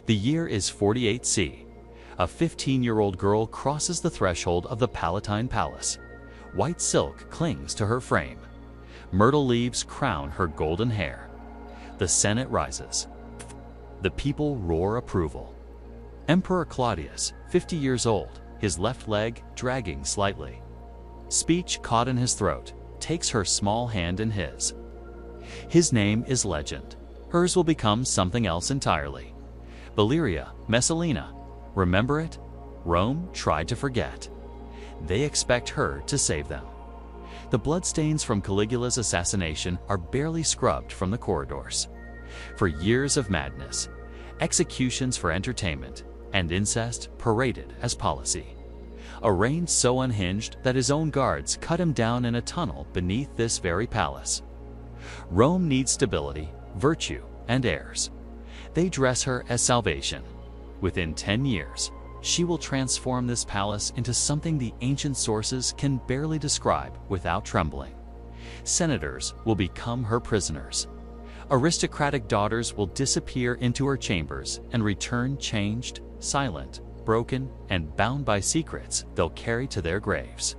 The year is 48 C. A 15-year-old girl crosses the threshold of the Palatine Palace. White silk clings to her frame. Myrtle leaves crown her golden hair. The Senate rises. The people roar approval. Emperor Claudius, 50 years old, his left leg dragging slightly. Speech caught in his throat, takes her small hand in his. His name is legend. Hers will become something else entirely. Valeria Messalina. Remember it? Rome tried to forget. They expect her to save them. The bloodstains from Caligula's assassination are barely scrubbed from the corridors. For years of madness, executions for entertainment, and incest paraded as policy. A reign so unhinged that his own guards cut him down in a tunnel beneath this very palace. Rome needs stability, virtue, and heirs. They dress her as salvation. Within 10 years, she will transform this palace into something the ancient sources can barely describe without trembling. Senators will become her prisoners. Aristocratic daughters will disappear into her chambers and return changed, silent, broken, and bound by secrets they'll carry to their graves.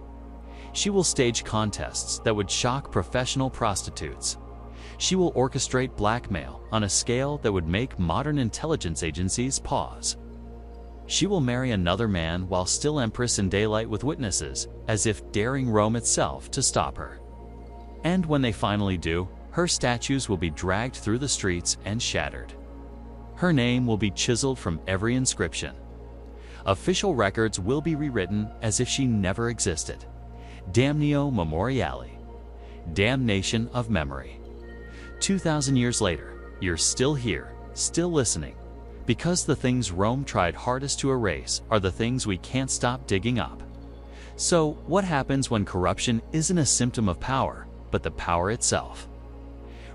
She will stage contests that would shock professional prostitutes. She will orchestrate blackmail on a scale that would make modern intelligence agencies pause. She will marry another man while still Empress in daylight with witnesses, as if daring Rome itself to stop her. And when they finally do, her statues will be dragged through the streets and shattered. Her name will be chiseled from every inscription. Official records will be rewritten as if she never existed. Damnatio memoriale. Damnation of memory. 2,000 years later, you're still here, still listening, because the things Rome tried hardest to erase are the things we can't stop digging up. So, what happens when corruption isn't a symptom of power, but the power itself?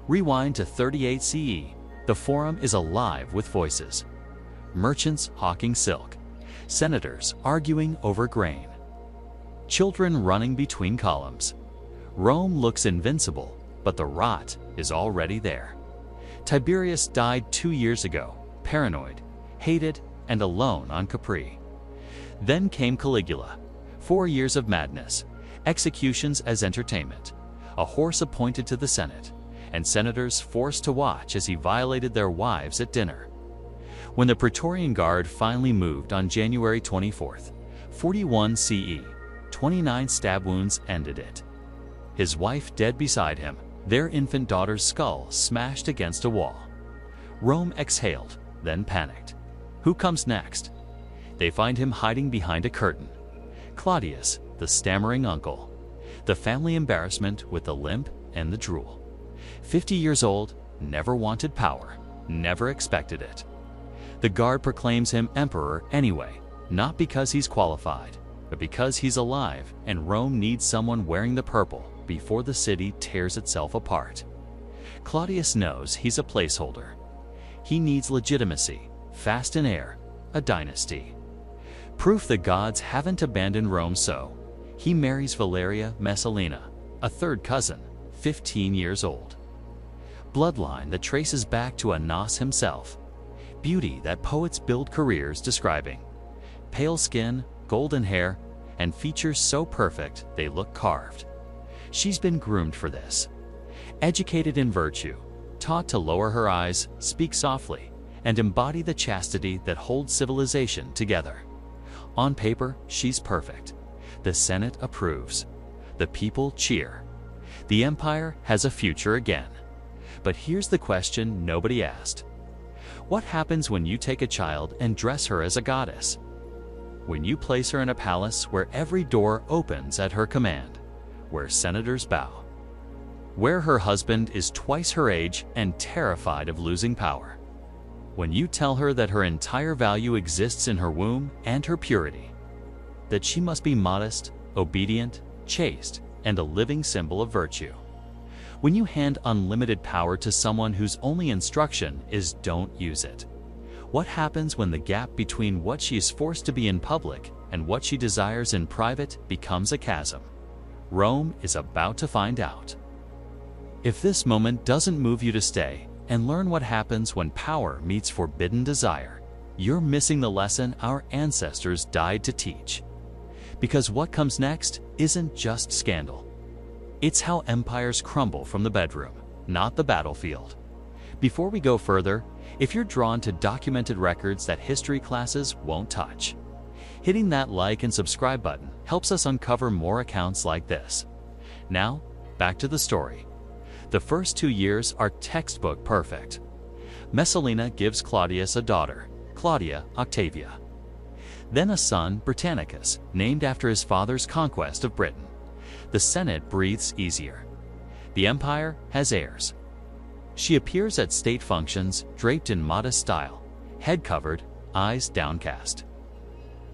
Rewind to 38 CE. The Forum is alive with voices. Merchants hawking silk. Senators arguing over grain. Children running between columns. Rome looks invincible, but the rot is already there. Tiberius died 2 years ago, paranoid, hated, and alone on Capri. Then came Caligula. 4 years of madness, executions as entertainment, a horse appointed to the Senate, and senators forced to watch as he violated their wives at dinner. When the Praetorian Guard finally moved on January 24th, 41 CE, 29 stab wounds ended it. His wife dead beside him, their infant daughter's skull smashed against a wall. Rome exhaled, then panicked. Who comes next? They find him hiding behind a curtain. Claudius, the stammering uncle. The family embarrassment with the limp and the drool. 50 years old, never wanted power, never expected it. The guard proclaims him emperor anyway, not because he's qualified, but because he's alive and Rome needs someone wearing the purple before the city tears itself apart. Claudius knows he's a placeholder. He needs legitimacy, fast in air, a dynasty. Proof the gods haven't abandoned Rome, so he marries Valeria Messalina, a third cousin, 15 years old. Bloodline that traces back to Anas himself. Beauty that poets build careers describing. Pale skin, golden hair, and features so perfect they look carved. She's been groomed for this. Educated in virtue, taught to lower her eyes, speak softly, and embody the chastity that holds civilization together. On paper, she's perfect. The Senate approves. The people cheer. The empire has a future again. But here's the question nobody asked. What happens when you take a child and dress her as a goddess? When you place her in a palace where every door opens at her command, where senators bow, where her husband is twice her age and terrified of losing power, when you tell her that her entire value exists in her womb and her purity, that she must be modest, obedient, chaste, and a living symbol of virtue. When you hand unlimited power to someone whose only instruction is don't use it. What happens when the gap between what she is forced to be in public and what she desires in private becomes a chasm? Rome is about to find out. If this moment doesn't move you to stay and learn what happens when power meets forbidden desire, you're missing the lesson our ancestors died to teach. Because what comes next isn't just scandal. It's how empires crumble from the bedroom, not the battlefield. Before we go further, if you're drawn to documented records that history classes won't touch, hitting that like and subscribe button helps us uncover more accounts like this. Now, back to the story. The first 2 years are textbook perfect. Messalina gives Claudius a daughter, Claudia Octavia. Then a son, Britannicus, named after his father's conquest of Britain. The Senate breathes easier. The empire has heirs. She appears at state functions draped in modest style, head covered, eyes downcast.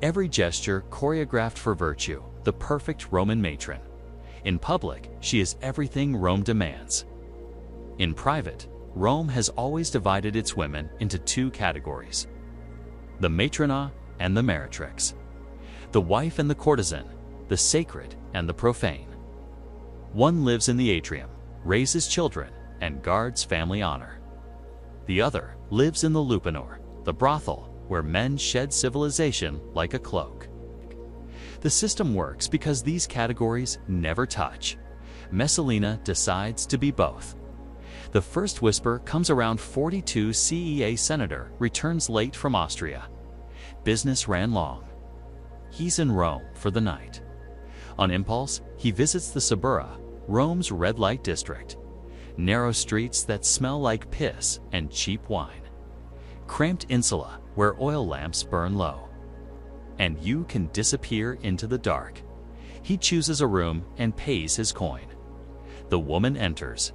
Every gesture choreographed for virtue, the perfect Roman matron. In public, she is everything Rome demands. In private, Rome has always divided its women into 2 categories: the matrona and the meretrix, the wife and the courtesan, the sacred and the profane. One lives in the atrium, raises children, and guards family honor. The other lives in the lupanor, the brothel, where men shed civilization like a cloak. The system works because these categories never touch. Messalina decides to be both. The first whisper comes around 42. CEA senator returns late from Austria. Business ran long. He's in Rome for the night. On impulse, he visits the Suburra, Rome's red light district. Narrow streets that smell like piss and cheap wine. Cramped insula where oil lamps burn low. And you can disappear into the dark. He chooses a room and pays his coin. The woman enters.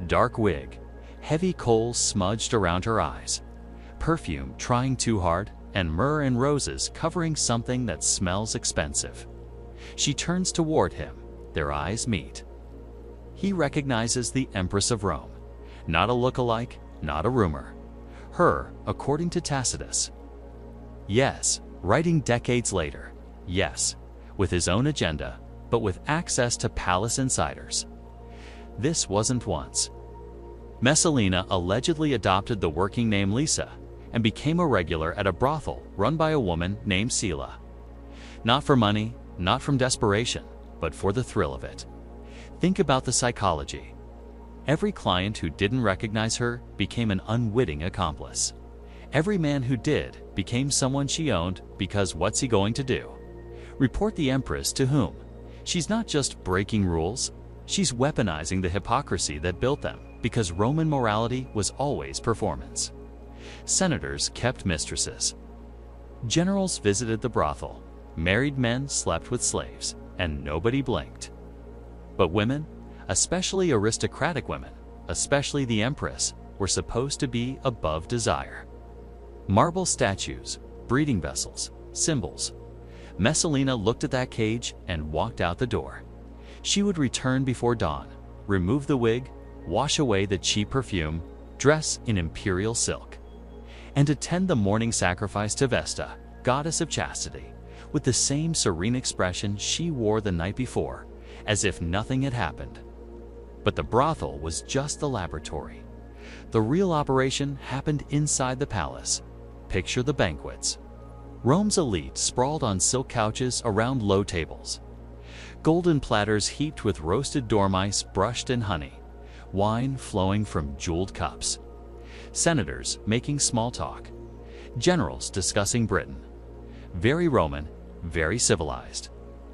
Dark wig, heavy coals smudged around her eyes, perfume trying too hard, and myrrh and roses covering something that smells expensive. She turns toward him. Their eyes meet. He recognizes the Empress of Rome. Not a look-alike, not a rumor. Her, according to Tacitus. Yes, writing decades later. Yes, with his own agenda, but with access to palace insiders. This wasn't once. Messalina allegedly adopted the working name Lisa and became a regular at a brothel run by a woman named Sila. Not for money, not from desperation, but for the thrill of it. Think about the psychology. Every client who didn't recognize her became an unwitting accomplice. Every man who did became someone she owned because what's he going to do? Report the Empress to whom? She's not just breaking rules, she's weaponizing the hypocrisy that built them because Roman morality was always performance. Senators kept mistresses. Generals visited the brothel. Married men slept with slaves, and nobody blinked. But women, especially aristocratic women, especially the Empress, were supposed to be above desire. Marble statues, breeding vessels, symbols. Messalina looked at that cage and walked out the door. She would return before dawn, remove the wig, wash away the cheap perfume, dress in imperial silk, and attend the morning sacrifice to Vesta, goddess of chastity, with the same serene expression she wore the night before, as if nothing had happened. But the brothel was just the laboratory. The real operation happened inside the palace. Picture the banquets. Rome's elite sprawled on silk couches around low tables. Golden platters heaped with roasted dormice brushed in honey. Wine flowing from jeweled cups. Senators making small talk. Generals discussing Britain. Very Roman, very civilized.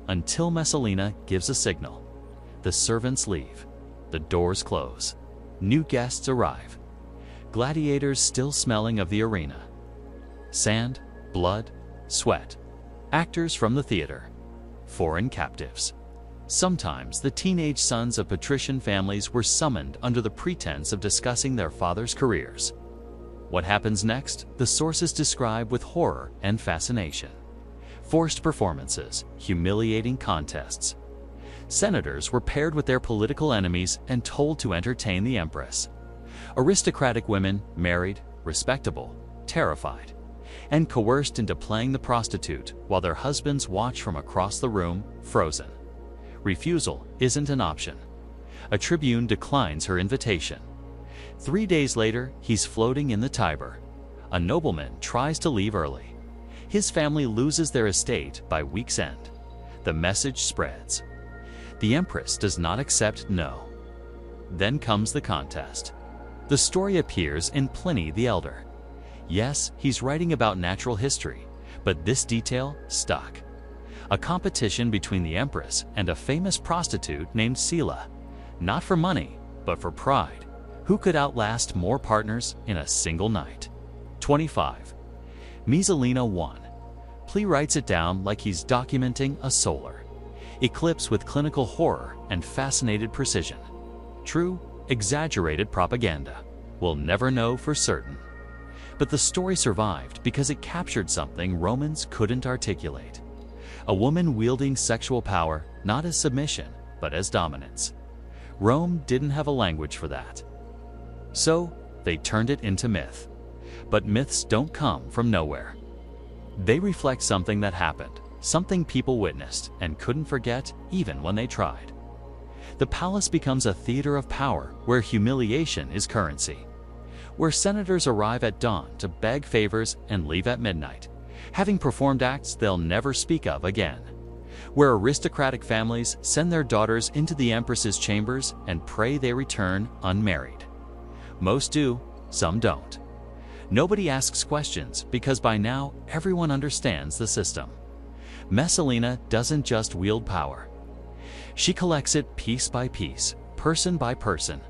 Until Messalina gives a signal. The servants leave. The doors close. New guests arrive. Gladiators still smelling of the arena. Sand, blood, sweat. Actors from the theater. Foreign captives. Sometimes the teenage sons of patrician families were summoned under the pretense of discussing their fathers' careers. What happens next, the sources describe with horror and fascination. Forced performances, humiliating contests. Senators were paired with their political enemies and told to entertain the Empress. Aristocratic women, married, respectable, terrified, and coerced into playing the prostitute while their husbands watch from across the room, frozen. Refusal isn't an option. A tribune declines her invitation. 3 days later, he's floating in the Tiber. A nobleman tries to leave early. His family loses their estate by week's end. The message spreads. The Empress does not accept no. Then comes the contest. The story appears in Pliny the Elder. Yes, he's writing about natural history, but this detail stuck. A competition between the Empress and a famous prostitute named Scylla. Not for money, but for pride. Who could outlast more partners in a single night? 25. Messalina 1. Pliny writes it down like he's documenting a solar eclipse with clinical horror and fascinated precision. True, exaggerated propaganda. We'll never know for certain. But the story survived because it captured something Romans couldn't articulate. A woman wielding sexual power not as submission, but as dominance. Rome didn't have a language for that. So, they turned it into myth. But myths don't come from nowhere. They reflect something that happened, something people witnessed and couldn't forget even when they tried. The palace becomes a theater of power where humiliation is currency. Where senators arrive at dawn to beg favors and leave at midnight, having performed acts they'll never speak of again. Where aristocratic families send their daughters into the Empress's chambers and pray they return unmarried. Most do, some don't. Nobody asks questions because by now everyone understands the system. Messalina doesn't just wield power. She collects it piece by piece, person by person,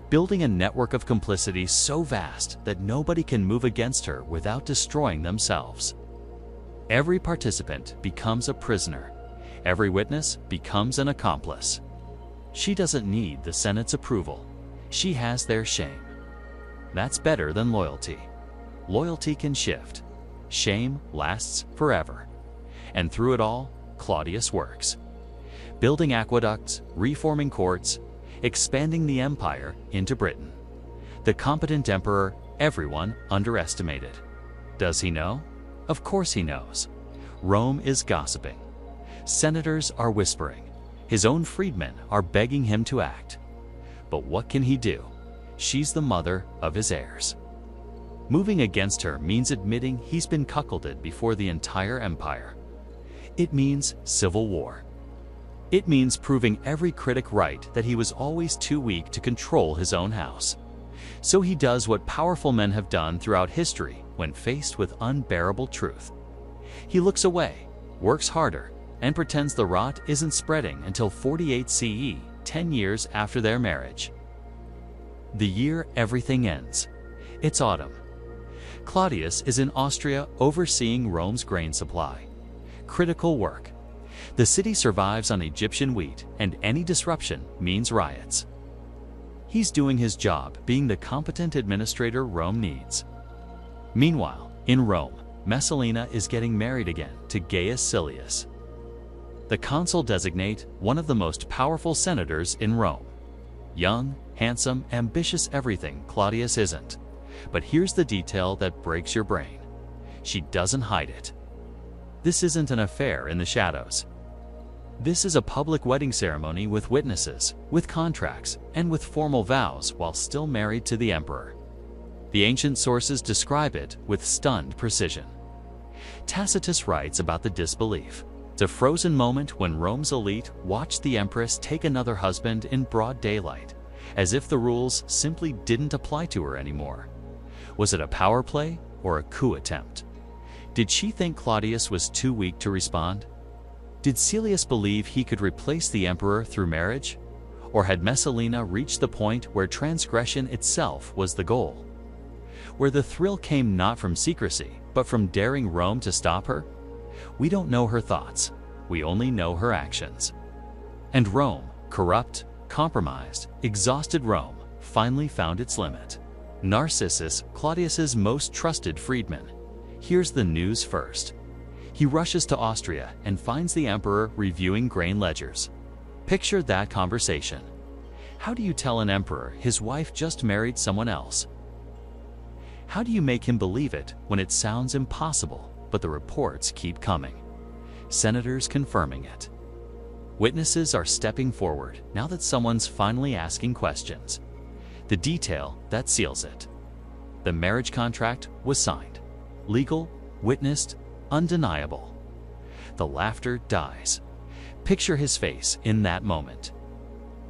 building a network of complicity so vast that nobody can move against her without destroying themselves. Every participant becomes a prisoner. Every witness becomes an accomplice. She doesn't need the Senate's approval. She has their shame. That's better than loyalty. Loyalty can shift. Shame lasts forever. And through it all, Claudius works. Building aqueducts, reforming courts, expanding the empire into Britain. The competent emperor everyone underestimated. Does he know? Of course he knows. Rome is gossiping. Senators are whispering. His own freedmen are begging him to act. But what can he do? She's the mother of his heirs. Moving against her means admitting he's been cuckolded before the entire empire. It means civil war. It means proving every critic right that he was always too weak to control his own house. So he does what powerful men have done throughout history when faced with unbearable truth. He looks away, works harder, and pretends the rot isn't spreading until 48 CE, 10 years after their marriage. The year everything ends. It's autumn. Claudius is in Austria overseeing Rome's grain supply. Critical work. The city survives on Egyptian wheat, and any disruption means riots. He's doing his job, being the competent administrator Rome needs. Meanwhile, in Rome, Messalina is getting married again to Gaius Silius, the consul designate, one of the most powerful senators in Rome. Young, handsome, ambitious, everything Claudius isn't. But here's the detail that breaks your brain. She doesn't hide it. This isn't an affair in the shadows. This is a public wedding ceremony with witnesses, with contracts, and with formal vows while still married to the emperor. The ancient sources describe it with stunned precision. Tacitus writes about the disbelief. It's a frozen moment when Rome's elite watched the empress take another husband in broad daylight, as if the rules simply didn't apply to her anymore. Was it a power play or a coup attempt? Did she think Claudius was too weak to respond? Did Silius believe he could replace the emperor through marriage? Or had Messalina reached the point where transgression itself was the goal? Where the thrill came not from secrecy, but from daring Rome to stop her? We don't know her thoughts. We only know her actions. And Rome, corrupt, compromised, exhausted Rome, finally found its limit. Narcissus, Claudius's most trusted freedman, hears the news first. He rushes to Austria and finds the emperor reviewing grain ledgers. Picture that conversation. How do you tell an emperor his wife just married someone else? How do you make him believe it when it sounds impossible, but the reports keep coming? Senators confirming it. Witnesses are stepping forward now that someone's finally asking questions. The detail that seals it. The marriage contract was signed. Legal, witnessed, undeniable. The laughter dies. Picture his face in that moment.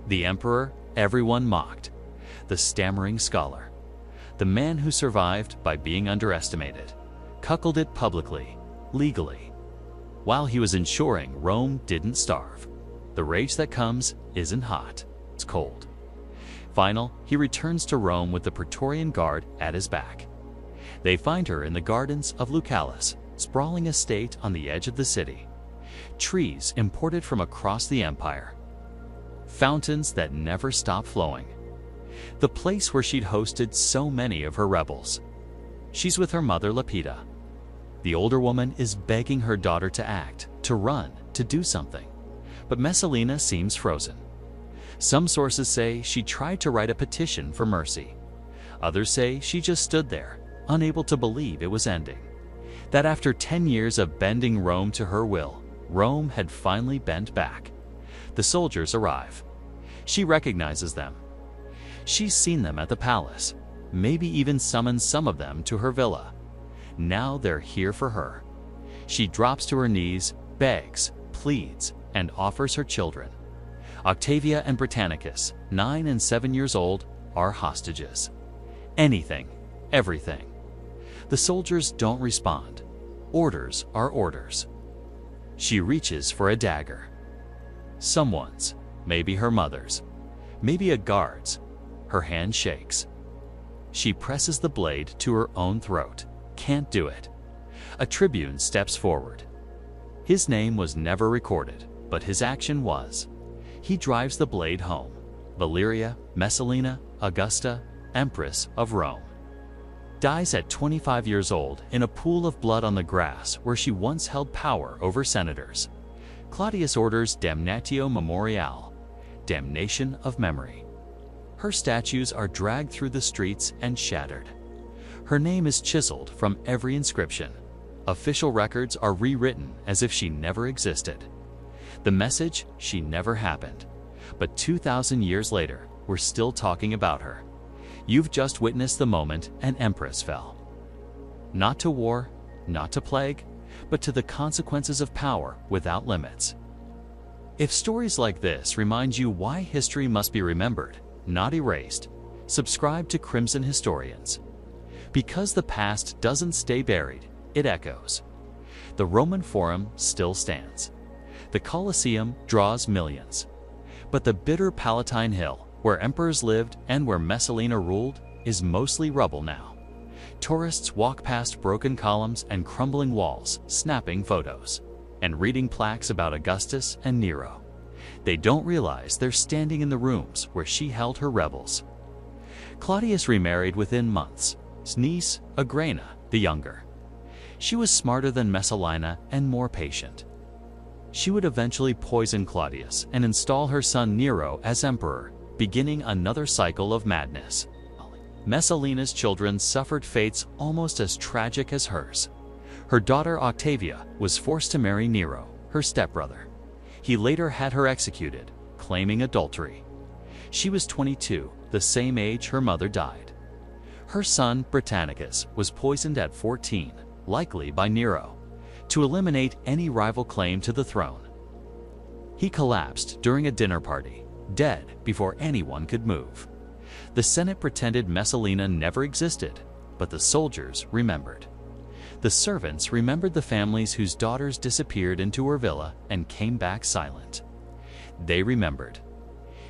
The emperor, everyone mocked. The stammering scholar. The man who survived by being underestimated. Cuckolded it publicly, legally. While he was ensuring Rome didn't starve. The rage that comes isn't hot, it's cold. He returns to Rome with the Praetorian Guard at his back. They find her in the gardens of Lucullus, sprawling estate on the edge of the city. Trees imported from across the empire. Fountains that never stop flowing. The place where she'd hosted so many of her rebels. She's with her mother Lepida. The older woman is begging her daughter to act, to run, to do something. But Messalina seems frozen. Some sources say she tried to write a petition for mercy. Others say she just stood there, unable to believe it was ending. That after 10 years of bending Rome to her will, Rome had finally bent back. The soldiers arrive. She recognizes them. She's seen them at the palace, maybe even summoned some of them to her villa. Now they're here for her. She drops to her knees, begs, pleads, and offers her children. Octavia and Britannicus, 9 and 7 years old, are hostages. Anything, everything. The soldiers don't respond. Orders are orders. She reaches for a dagger. Someone's, maybe her mother's, maybe a guard's. Her hand shakes. She presses the blade to her own throat. Can't do it. A tribune steps forward. His name was never recorded, but his action was. He drives the blade home. Valeria Messalina, Augusta, Empress of Rome. Dies at 25 years old in a pool of blood on the grass where she once held power over senators. Claudius orders damnatio memoriale, damnation of memory. Her statues are dragged through the streets and shattered. Her name is chiseled from every inscription. Official records are rewritten as if she never existed. The message, she never happened. But 2,000 years later, we're still talking about her. You've just witnessed the moment an empress fell. Not to war, not to plague, but to the consequences of power without limits. If stories like this remind you why history must be remembered, not erased, subscribe to Crimson Historians. Because the past doesn't stay buried, it echoes. The Roman Forum still stands. The Colosseum draws millions. But the bitter Palatine Hill, where emperors lived and where Messalina ruled, is mostly rubble now. Tourists walk past broken columns and crumbling walls, snapping photos, and reading plaques about Augustus and Nero. They don't realize they're standing in the rooms where she held her revels. Claudius remarried within months. His niece, Agrena, the younger. She was smarter than Messalina and more patient. She would eventually poison Claudius and install her son Nero as emperor, beginning another cycle of madness. Messalina's children suffered fates almost as tragic as hers. Her daughter Octavia was forced to marry Nero, her stepbrother. He later had her executed, claiming adultery. She was 22, the same age her mother died. Her son Britannicus was poisoned at 14, likely by Nero, to eliminate any rival claim to the throne. He collapsed during a dinner party, dead before anyone could move. The Senate pretended Messalina never existed, but the soldiers remembered. The servants remembered the families whose daughters disappeared into her villa and came back silent. They remembered.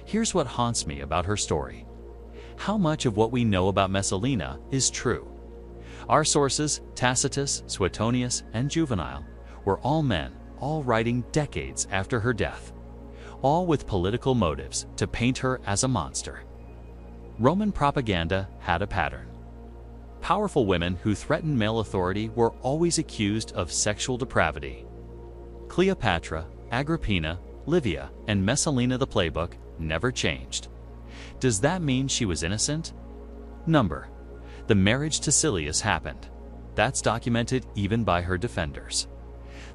Here's what haunts me about her story. How much of what we know about Messalina is true? Our sources, Tacitus, Suetonius, and Juvenal, were all men, all writing decades after her death, all with political motives to paint her as a monster. Roman propaganda had a pattern. Powerful women who threatened male authority were always accused of sexual depravity. Cleopatra, Agrippina, Livia, and Messalina the playbook never changed. Does that mean she was innocent? The marriage to Silius happened. That's documented even by her defenders.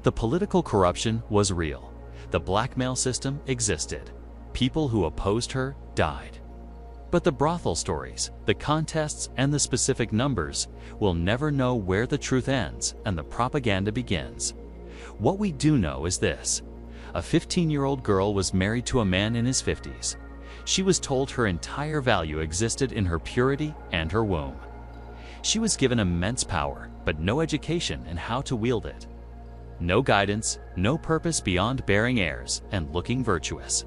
The political corruption was real. The blackmail system existed. People who opposed her died. But the brothel stories, the contests, and the specific numbers will never know where the truth ends and the propaganda begins. What we do know is this: a 15-year-old girl was married to a man in his 50s. She was told her entire value existed in her purity and her womb. She was given immense power, but no education in how to wield it. No guidance, no purpose beyond bearing heirs and looking virtuous.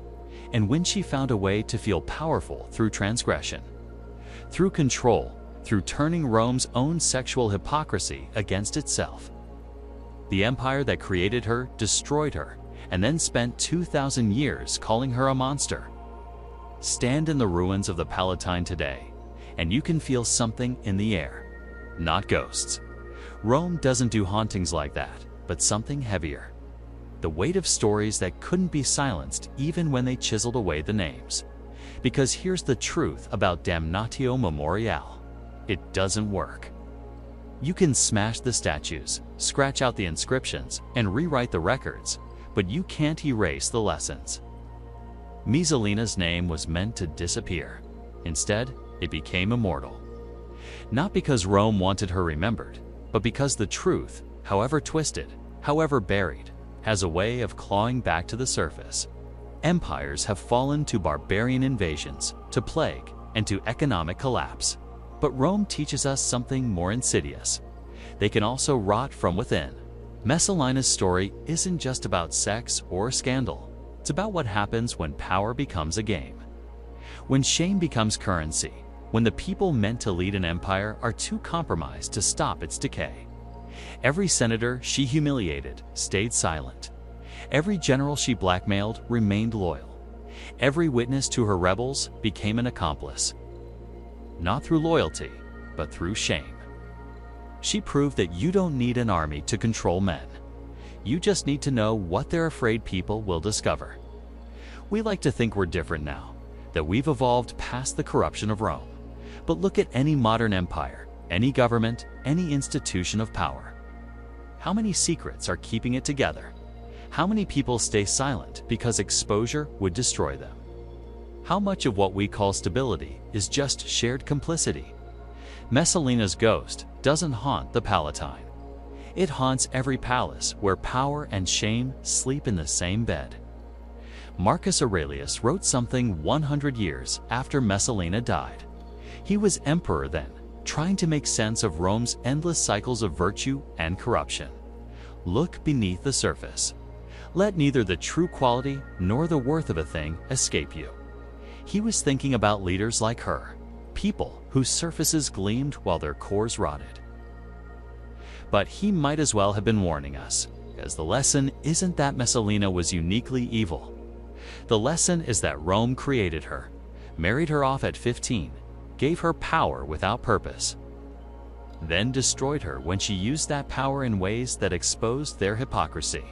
And when she found a way to feel powerful through transgression, through control, through turning Rome's own sexual hypocrisy against itself, the empire that created her destroyed her and then spent 2,000 years calling her a monster. Stand in the ruins of the Palatine today, and you can feel something in the air. Not ghosts. Rome doesn't do hauntings like that, but something heavier. The weight of stories that couldn't be silenced even when they chiseled away the names. Because here's the truth about Damnatio Memoriale: it doesn't work. You can smash the statues, scratch out the inscriptions, and rewrite the records, but you can't erase the lessons. Messalina's name was meant to disappear. Instead, it became immortal. Not because Rome wanted her remembered, but because the truth, however twisted, however buried, has a way of clawing back to the surface. Empires have fallen to barbarian invasions, to plague, and to economic collapse. But Rome teaches us something more insidious. They can also rot from within. Messalina's story isn't just about sex or scandal. It's about what happens when power becomes a game. When shame becomes currency. When the people meant to lead an empire are too compromised to stop its decay. Every senator she humiliated stayed silent. Every general she blackmailed remained loyal. Every witness to her rebels became an accomplice. Not through loyalty, but through shame. She proved that you don't need an army to control men. You just need to know what they're afraid people will discover. We like to think we're different now, that we've evolved past the corruption of Rome. But look at any modern empire, any government, any institution of power. How many secrets are keeping it together? How many people stay silent because exposure would destroy them? How much of what we call stability is just shared complicity? Messalina's ghost doesn't haunt the Palatine. It haunts every palace where power and shame sleep in the same bed. Marcus Aurelius wrote something 100 years after Messalina died. He was emperor then, trying to make sense of Rome's endless cycles of virtue and corruption. Look beneath the surface. Let neither the true quality nor the worth of a thing escape you. He was thinking about leaders like her, people whose surfaces gleamed while their cores rotted. But he might as well have been warning us, as the lesson isn't that Messalina was uniquely evil. The lesson is that Rome created her, married her off at 15, gave her power without purpose, then destroyed her when she used that power in ways that exposed their hypocrisy.